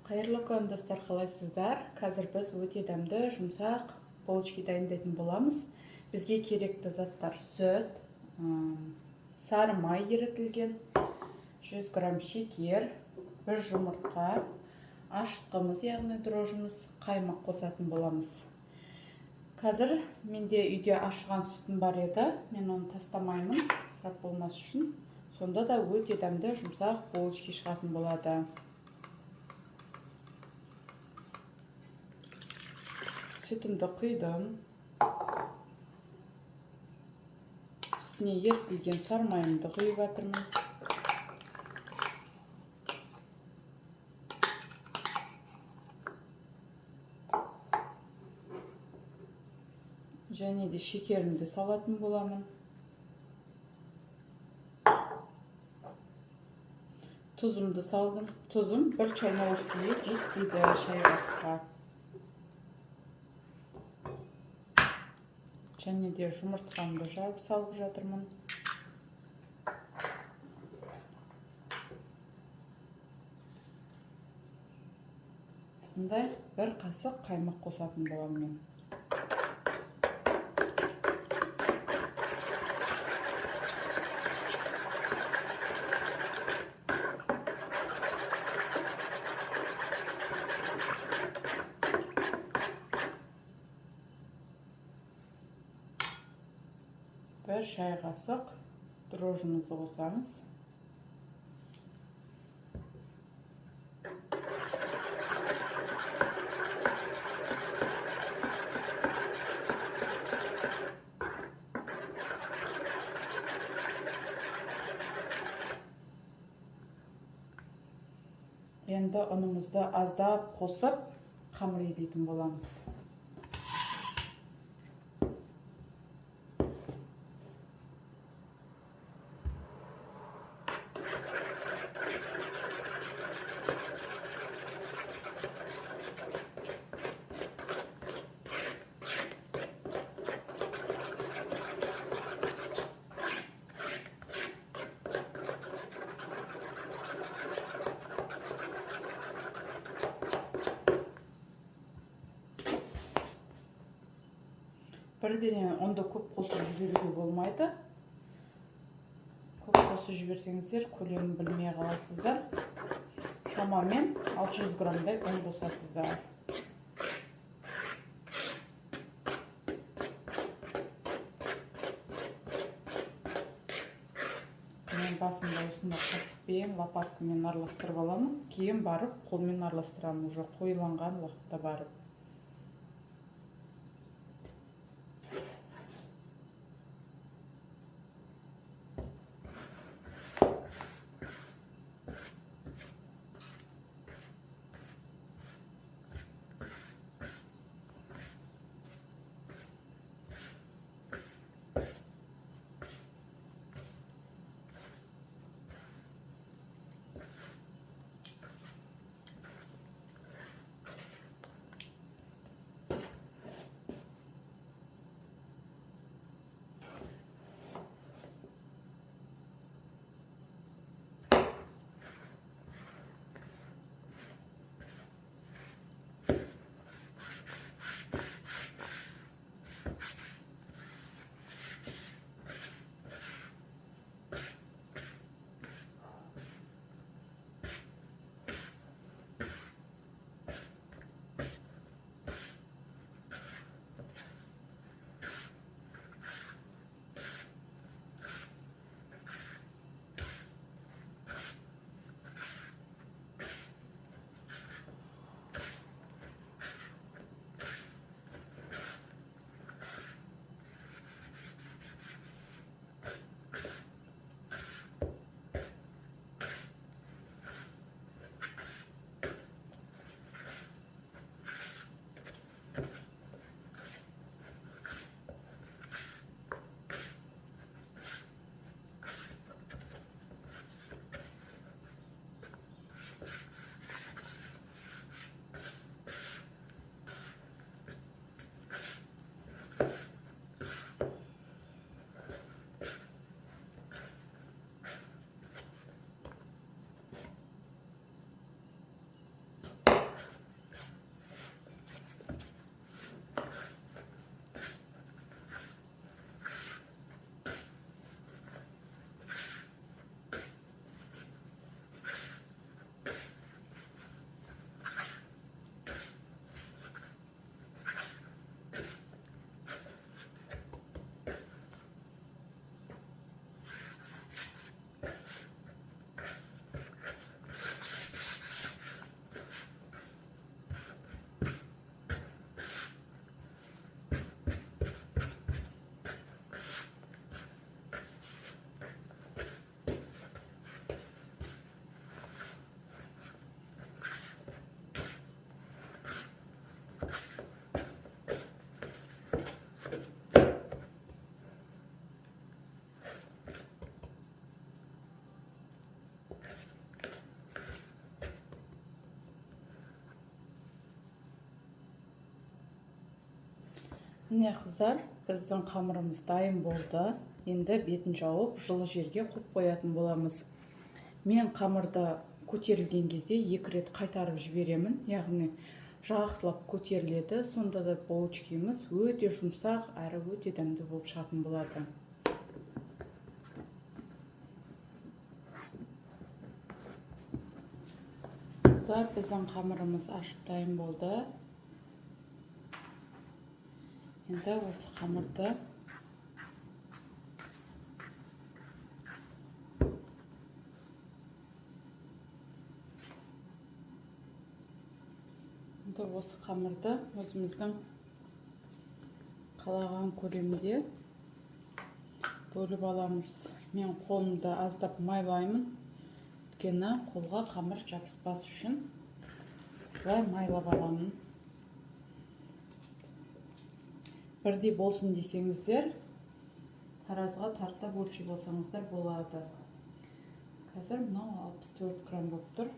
Қайырлы күн достар, қалайсыздар? Қазір біз өте дәмді, жұмсақ булочки дайындайтын боламыз. Бізге керекті заттар: сүт, сары май ерітілген, 100 грамм шекер, 1 жұмыртқа, ашытқымыз, яғни дрожжымыз, қаймақ қосатын боламыз. Қазір менде үйде ашыған сүтім бар еді. Мен оны тастамаймын, сап болмас үшін. Сонда да өте дәмді, жұмсақ булочки шығатын болады. Сүтімді құйдым. Үстіне ерітілген сары майымды құйып жатырмын. Және де шекерімді салатын боламын. Тұзымды салдым. Тұзым 1 чайна ложкаға жетпейді шай қасыққа. Және де жұмыртқамды жарып салып жатырмын. Осындай 1 қасық қаймақ қосатын боламын мен. Bir шай қасық дрожжымызды қосамыз. Енді ұнымызды аздап қосып, қамыр илейтін боламыз. Бірден онда көп қосып жіберуге болмайды. Көп қосып жіберсеңіздер, көлемін білмей қаласыздар. Шамамен 600 граммдай ұн қосасыздар. Мен басында осында қасықпен, лопаткамен араластырып аламын. Кейін барып қолмен араластырамын, уже қойыланған уақытта барып. Міне қыздар, біздің қамырымыз дайын болды. Енді бетін жауып, жылы жерге қойып қоятын боламыз. Мен қамырды көтерілген кезде 2 рет қайтарып жіберемін, яғни жақсылап көтеріледі. Сонда да булочкамыз өте жұмсақ әрі өте дәмді болып шығатын болады. Қыздар, біздің қамырымыз ашып дайын болды. Енді осы қамырды өзіміздің қалаған көлемде бөліп аламыз. Мен қолымды аздап майлаймын, өйткені қолға қамыр жабыспас үшін осылай майлап аламын. Бірдей болсын десеңіздер, таразыға тартып өлшеп алсаңыздар болады. Қазір мынау 64 грамм болып тұр.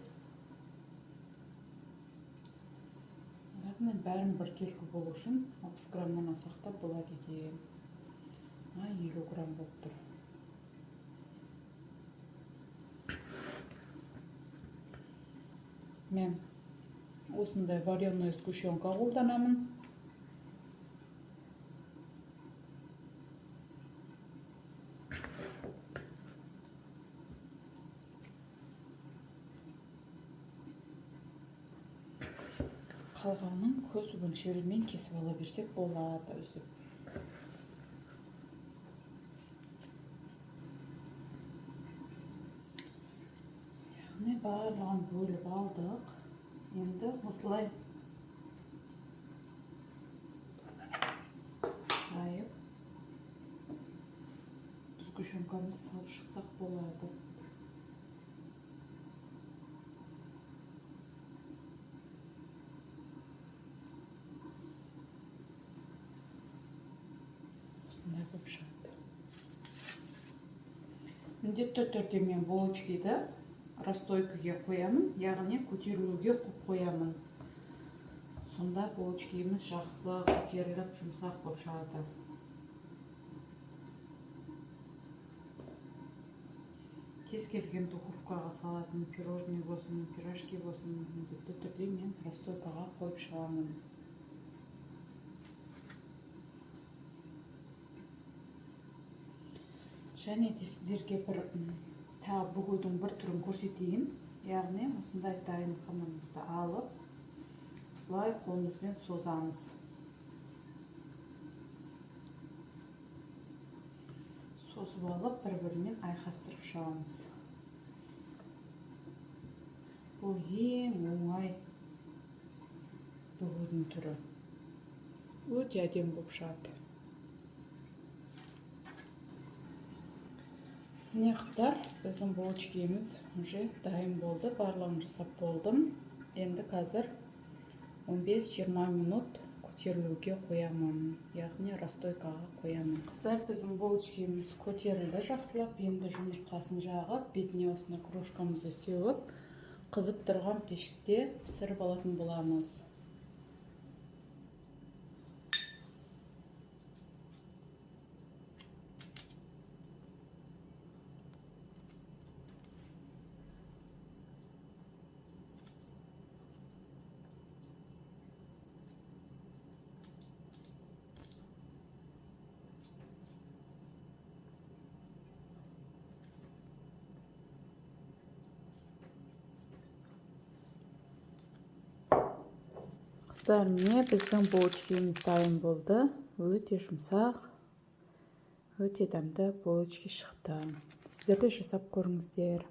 Бәрін біркелкі болу үшін 60 граммнан асақта болады екен. 50 грамм болып тұр. Мен осындай вареный сгущенка қолданамын. Қалғанын көз мөлшерімен кесіп ала берсек болады үзіп. Яғни барлығын бөліп алдық. Енді осылай жайып сгущенкамыз салып шықсақ болады. Осындай болып шығады. Міндетті түрде мен булочкиді расстойкаға қоямын, яғни көтерілуге қойып қоямын. Сонда булочкамыз жақсы көтеріліп жұмсақ болып шығады. Кез келген духовкаға салатын пирожный болсын, пирожки болсын, міндетті түрде мен расстойкаға қойып шығамын. Және де сіздерге тағы бүгудің бір түрін көрсетейін. Яғни осындай дайын қамырымызды алып, осылай қолымызбен созамыз. Созып алып, бір-бірімен айқастырып шығамыз. Бұл ең оңай бүгудің түрі. Өте әдемі болып шығады. Міне қыздар, біздің булочкамыз уже дайын болды, барлығын жасап болдым. Енді қазір 15-20 минут көтерілуге қоямын, яғни расстойкаға қоямын. Қыздар, біздің булочкамыз көтерілді жақсылап. Енді жұмыртқасын жағып, бетіне осыны крошкамызды сеуіп, қызып тұрған пешікте пісіріп алатын боламыз. Қыздар, міне біздің булочкамыз дайын болды. Өте жұмсақ, өте дәмді булочка шықты. Сіздер де жасап көріңіздер.